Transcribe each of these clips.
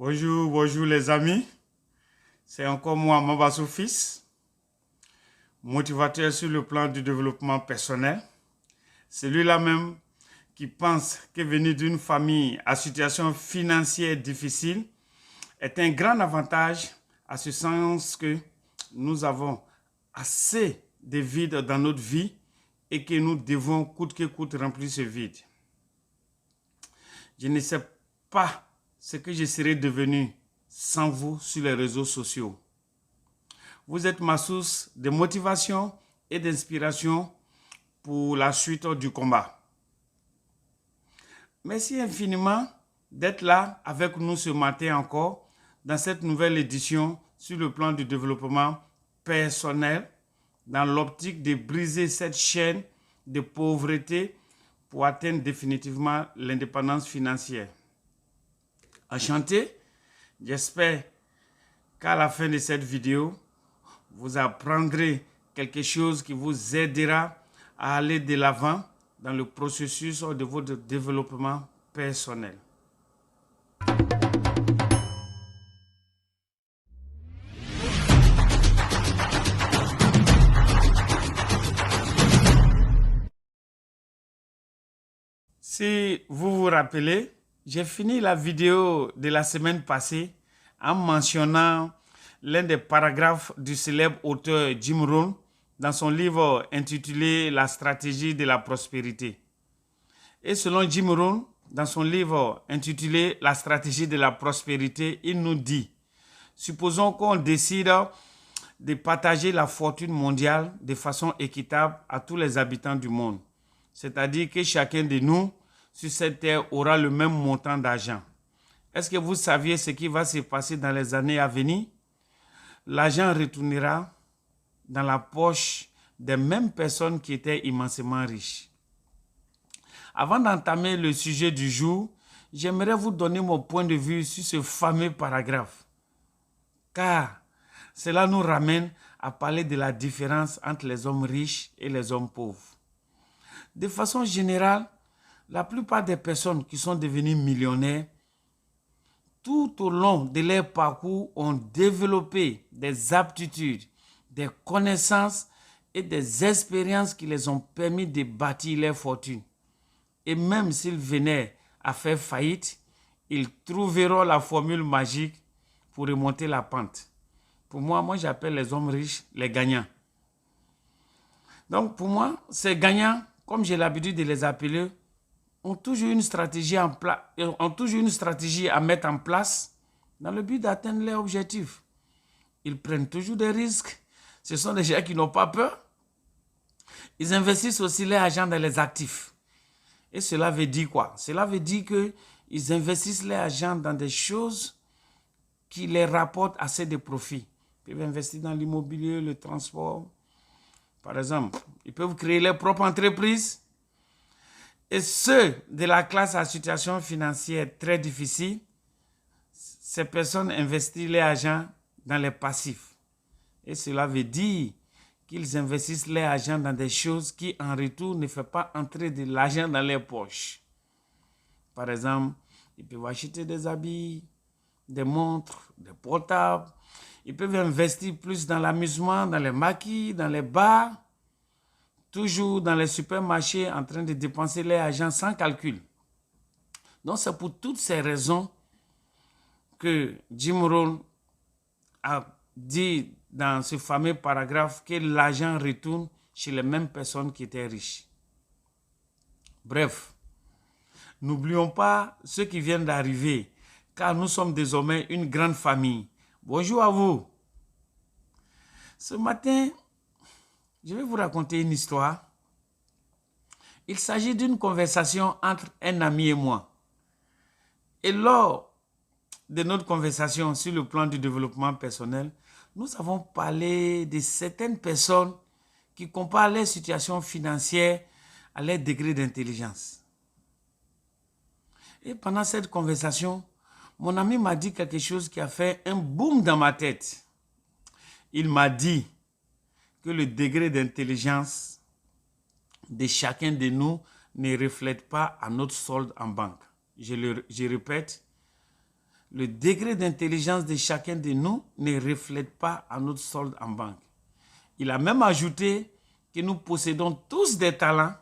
Bonjour, bonjour les amis. C'est encore moi, Mabassou Fils, motivateur sur le plan du développement personnel. Celui-là même qui pense que venir d'une famille à situation financière difficile est un grand avantage à ce sens que nous avons assez de vide dans notre vie et que nous devons coûte que coûte remplir ce vide. Je ne sais pas ce que je serais devenu sans vous sur les réseaux sociaux. Vous êtes ma source de motivation et d'inspiration pour la suite du combat. Merci infiniment d'être là avec nous ce matin encore dans cette nouvelle édition sur le plan du développement personnel dans l'optique de briser cette chaîne de pauvreté pour atteindre définitivement l'indépendance financière. Enchanté, j'espère qu'à la fin de cette vidéo, vous apprendrez quelque chose qui vous aidera à aller de l'avant dans le processus de votre développement personnel. Si vous vous rappelez, j'ai fini la vidéo de la semaine passée en mentionnant l'un des paragraphes du célèbre auteur Jim Rohn dans son livre intitulé « La stratégie de la prospérité ». Et selon Jim Rohn, dans son livre intitulé « La stratégie de la prospérité », il nous dit « Supposons qu'on décide de partager la fortune mondiale de façon équitable à tous les habitants du monde. C'est-à-dire que chacun de nous sur cette terre aura le même montant d'argent. Est-ce que vous saviez ce qui va se passer dans les années à venir? L'argent retournera dans la poche des mêmes personnes qui étaient immensément riches. Avant d'entamer le sujet du jour, j'aimerais vous donner mon point de vue sur ce fameux paragraphe. Car cela nous ramène à parler de la différence entre les hommes riches et les hommes pauvres. De façon générale, la plupart des personnes qui sont devenues millionnaires, tout au long de leur parcours, ont développé des aptitudes, des connaissances et des expériences qui les ont permis de bâtir leur fortune. Et même s'ils venaient à faire faillite, ils trouveront la formule magique pour remonter la pente. Pour moi, j'appelle les hommes riches les gagnants. Donc pour moi, ces gagnants, comme j'ai l'habitude de les appeler, ont toujours une stratégie à mettre en place dans le but d'atteindre leurs objectifs. Ils prennent toujours des risques. Ce sont des gens qui n'ont pas peur. Ils investissent aussi leur argent dans les actifs. Et cela veut dire quoi? Cela veut dire qu'ils investissent leur argent dans des choses qui les rapportent assez de profits. Ils peuvent investir dans l'immobilier, le transport. Par exemple, ils peuvent créer leur propre entreprise. Et ceux de la classe à situation financière très difficile, ces personnes investissent leur argent dans les passifs. Et cela veut dire qu'ils investissent leur argent dans des choses qui, en retour, ne font pas entrer de l'argent dans leurs poches. Par exemple, ils peuvent acheter des habits, des montres, des portables. Ils peuvent investir plus dans l'amusement, dans les maquis, dans les bars. Toujours dans les supermarchés en train de dépenser leur argent sans calcul. Donc c'est pour toutes ces raisons que Jim Rohn a dit dans ce fameux paragraphe que l'argent retourne chez les mêmes personnes qui étaient riches. Bref, n'oublions pas ceux qui viennent d'arriver, car nous sommes désormais une grande famille. Bonjour à vous. Ce matin, je vais vous raconter une histoire. Il s'agit d'une conversation entre un ami et moi. Et lors de notre conversation sur le plan du développement personnel, nous avons parlé de certaines personnes qui comparent leur situation financière à leur degré d'intelligence. Et pendant cette conversation, mon ami m'a dit quelque chose qui a fait un boom dans ma tête. Il m'a dit que le degré d'intelligence de chacun de nous ne reflète pas à notre solde en banque. Je répète, le degré d'intelligence de chacun de nous ne reflète pas à notre solde en banque. Il a même ajouté que nous possédons tous des talents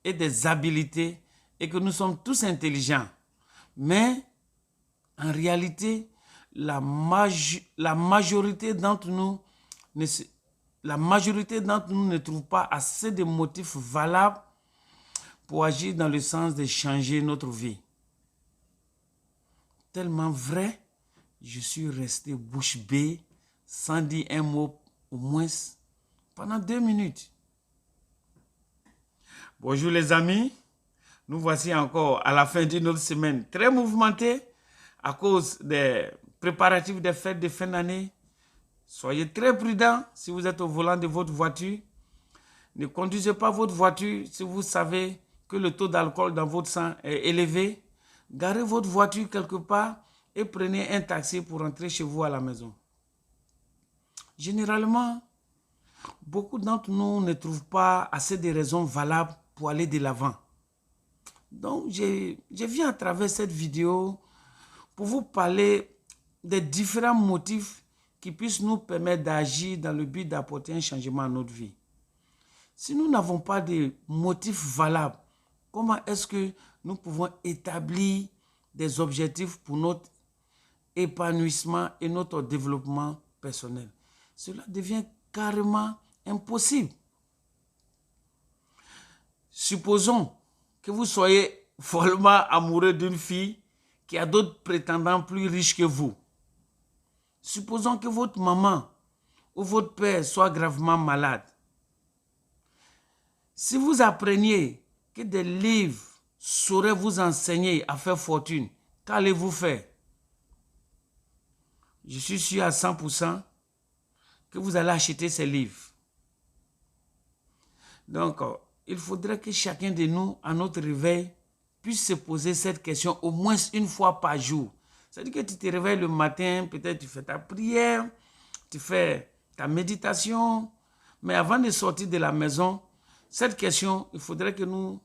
et des habiletés et que nous sommes tous intelligents. Mais en réalité, la majorité d'entre nous ne trouve pas assez de motifs valables pour agir dans le sens de changer notre vie. Tellement vrai, je suis resté bouche bée sans dire un mot au moins pendant 2 minutes. Bonjour les amis, nous voici encore à la fin d'une autre semaine très mouvementée à cause des préparatifs des fêtes de fin d'année. Soyez très prudents si vous êtes au volant de votre voiture. Ne conduisez pas votre voiture si vous savez que le taux d'alcool dans votre sang est élevé. Garez votre voiture quelque part et prenez un taxi pour rentrer chez vous à la maison. Généralement, beaucoup d'entre nous ne trouvent pas assez de raisons valables pour aller de l'avant. Donc, je viens à travers cette vidéo pour vous parler des différents motifs qui puissent nous permettre d'agir dans le but d'apporter un changement à notre vie. Si nous n'avons pas de motifs valables, comment est-ce que nous pouvons établir des objectifs pour notre épanouissement et notre développement personnel? Cela devient carrément impossible. Supposons que vous soyez follement amoureux d'une fille qui a d'autres prétendants plus riches que vous. Supposons que votre maman ou votre père soit gravement malade. Si vous appreniez que des livres sauraient vous enseigner à faire fortune, qu'allez-vous faire? Je suis sûr à 100% que vous allez acheter ces livres. Donc, il faudrait que chacun de nous, à notre réveil, puisse se poser cette question au moins une fois par jour. C'est-à-dire que tu te réveilles le matin, peut-être tu fais ta prière, tu fais ta méditation, mais avant de sortir de la maison, cette question, il faudrait que nous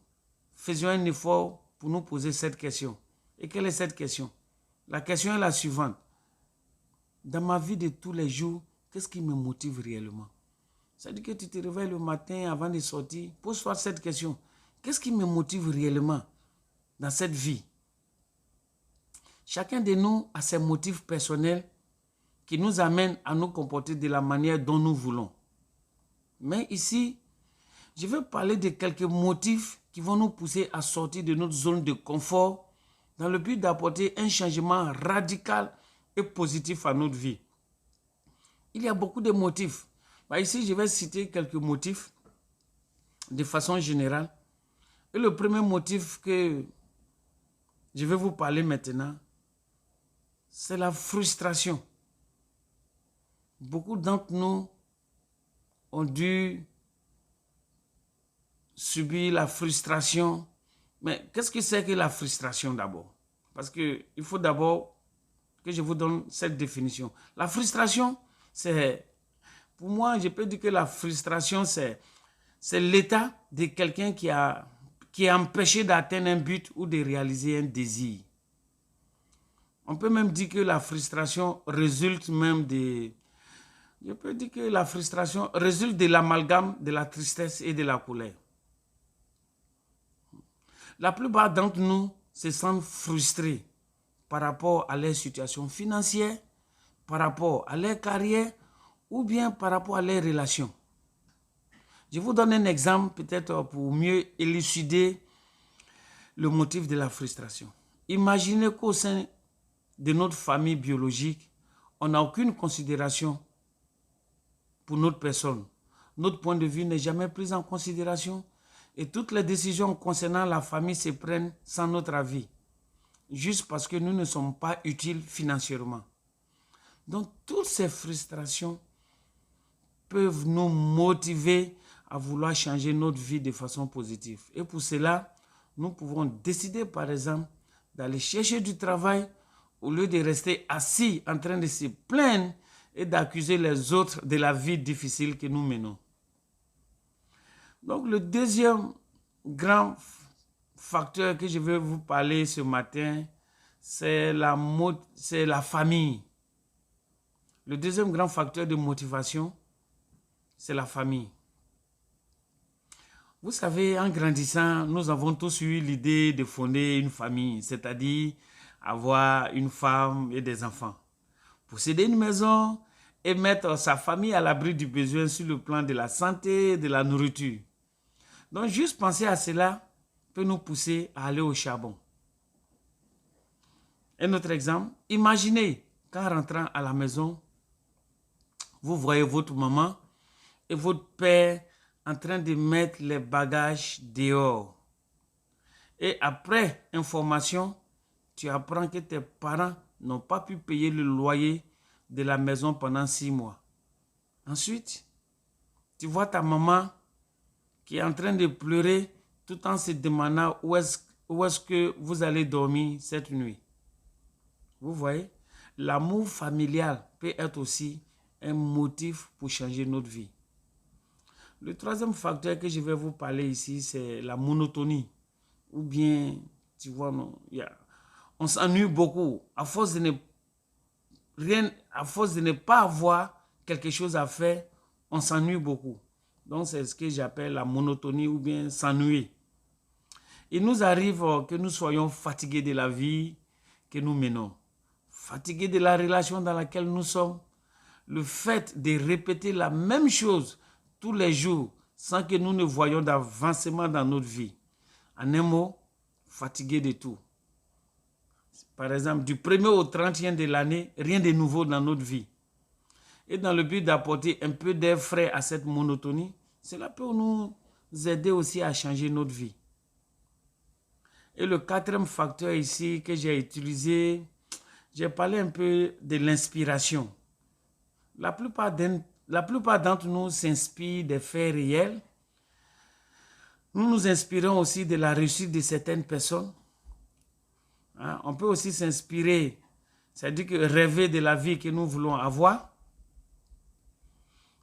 faisions un effort pour nous poser cette question. Et quelle est cette question? La question est la suivante. Dans ma vie de tous les jours, qu'est-ce qui me motive réellement? C'est-à-dire que tu te réveilles le matin avant de sortir, pose-toi cette question. Qu'est-ce qui me motive réellement dans cette vie? Chacun de nous a ses motifs personnels qui nous amènent à nous comporter de la manière dont nous voulons. Mais ici, je vais parler de quelques motifs qui vont nous pousser à sortir de notre zone de confort dans le but d'apporter un changement radical et positif à notre vie. Il y a beaucoup de motifs. Ici, je vais citer quelques motifs de façon générale. Et le premier motif que je vais vous parler maintenant, c'est la frustration. Beaucoup d'entre nous ont dû subir la frustration. Mais qu'est-ce que c'est que la frustration d'abord? Parce qu'il faut d'abord que je vous donne cette définition. La frustration, c'est, pour moi, je peux dire que la frustration, c'est l'état de quelqu'un qui est empêché d'atteindre un but ou de réaliser un désir. On peut même dire que la frustration résulte même de... Je peux dire que la frustration résulte de l'amalgame de la tristesse et de la colère. La plupart d'entre nous se sentent frustrés par rapport à leur situation financière, par rapport à leur carrière ou bien par rapport à leurs relations. Je vous donne un exemple peut-être pour mieux élucider le motif de la frustration. Imaginez qu'au sein de notre famille biologique, on n'a aucune considération pour notre personne. Notre point de vue n'est jamais pris en considération et toutes les décisions concernant la famille se prennent sans notre avis, juste parce que nous ne sommes pas utiles financièrement. Donc, toutes ces frustrations peuvent nous motiver à vouloir changer notre vie de façon positive. Et pour cela, nous pouvons décider, par exemple, d'aller chercher du travail au lieu de rester assis en train de se plaindre et d'accuser les autres de la vie difficile que nous menons. Donc, le deuxième grand facteur que je vais vous parler ce matin, c'est la famille. Le deuxième grand facteur de motivation, c'est la famille. Vous savez, en grandissant, nous avons tous eu l'idée de fonder une famille, c'est-à-dire avoir une femme et des enfants. Posséder une maison et mettre sa famille à l'abri du besoin sur le plan de la santé et de la nourriture. Donc, juste penser à cela peut nous pousser à aller au charbon. Un autre exemple, imaginez qu'en rentrant à la maison, vous voyez votre maman et votre père en train de mettre les bagages dehors. Et après information, tu apprends que tes parents n'ont pas pu payer le loyer de la maison pendant 6 mois. Ensuite, tu vois ta maman qui est en train de pleurer tout en se demandant où est-ce que vous allez dormir cette nuit. Vous voyez, l'amour familial peut être aussi un motif pour changer notre vie. Le troisième facteur que je vais vous parler ici, c'est la monotonie. Ou bien, tu vois, on s'ennuie beaucoup. À force de ne pas avoir quelque chose à faire, on s'ennuie beaucoup. Donc, c'est ce que j'appelle la monotonie ou bien s'ennuyer. Il nous arrive que nous soyons fatigués de la vie que nous menons. Fatigués de la relation dans laquelle nous sommes. Le fait de répéter la même chose tous les jours sans que nous ne voyions d'avancement dans notre vie. En un mot, fatigués de tout. Par exemple, du 1er au 30e de l'année, rien de nouveau dans notre vie. Et dans le but d'apporter un peu d'air frais à cette monotonie, cela peut nous aider aussi à changer notre vie. Et le quatrième facteur ici que j'ai utilisé, j'ai parlé un peu de l'inspiration. La plupart d'entre nous s'inspirent des faits réels. Nous nous inspirons aussi de la réussite de certaines personnes. On peut aussi s'inspirer, c'est-à-dire que rêver de la vie que nous voulons avoir.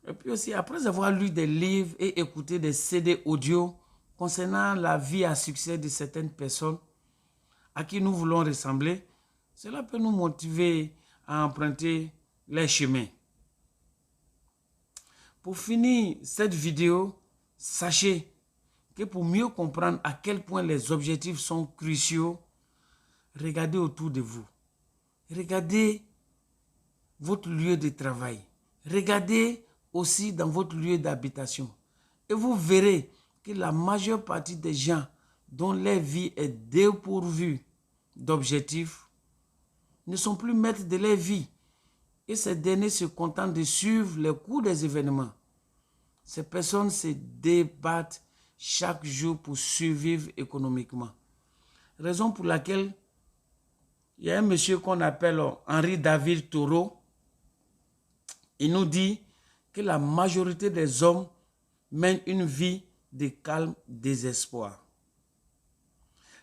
Et puis aussi, après avoir lu des livres et écouté des CD audio concernant la vie à succès de certaines personnes à qui nous voulons ressembler, cela peut nous motiver à emprunter les chemins. Pour finir cette vidéo, sachez que pour mieux comprendre à quel point les objectifs sont cruciaux, regardez autour de vous. Regardez votre lieu de travail. Regardez aussi dans votre lieu d'habitation. Et vous verrez que la majeure partie des gens dont leur vie est dépourvue d'objectifs ne sont plus maîtres de leur vie. Et ces derniers se contentent de suivre les cours des événements. Ces personnes se débattent chaque jour pour survivre économiquement. Raison pour laquelle il y a un monsieur qu'on appelle Henri David Thoreau. Il nous dit que la majorité des hommes mènent une vie de calme désespoir.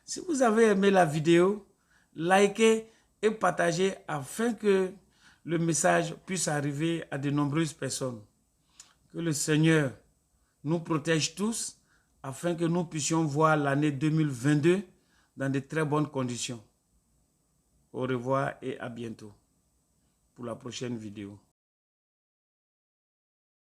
Si vous avez aimé la vidéo, likez et partagez afin que le message puisse arriver à de nombreuses personnes. Que le Seigneur nous protège tous afin que nous puissions voir l'année 2022 dans de très bonnes conditions. Au revoir et à bientôt pour la prochaine vidéo.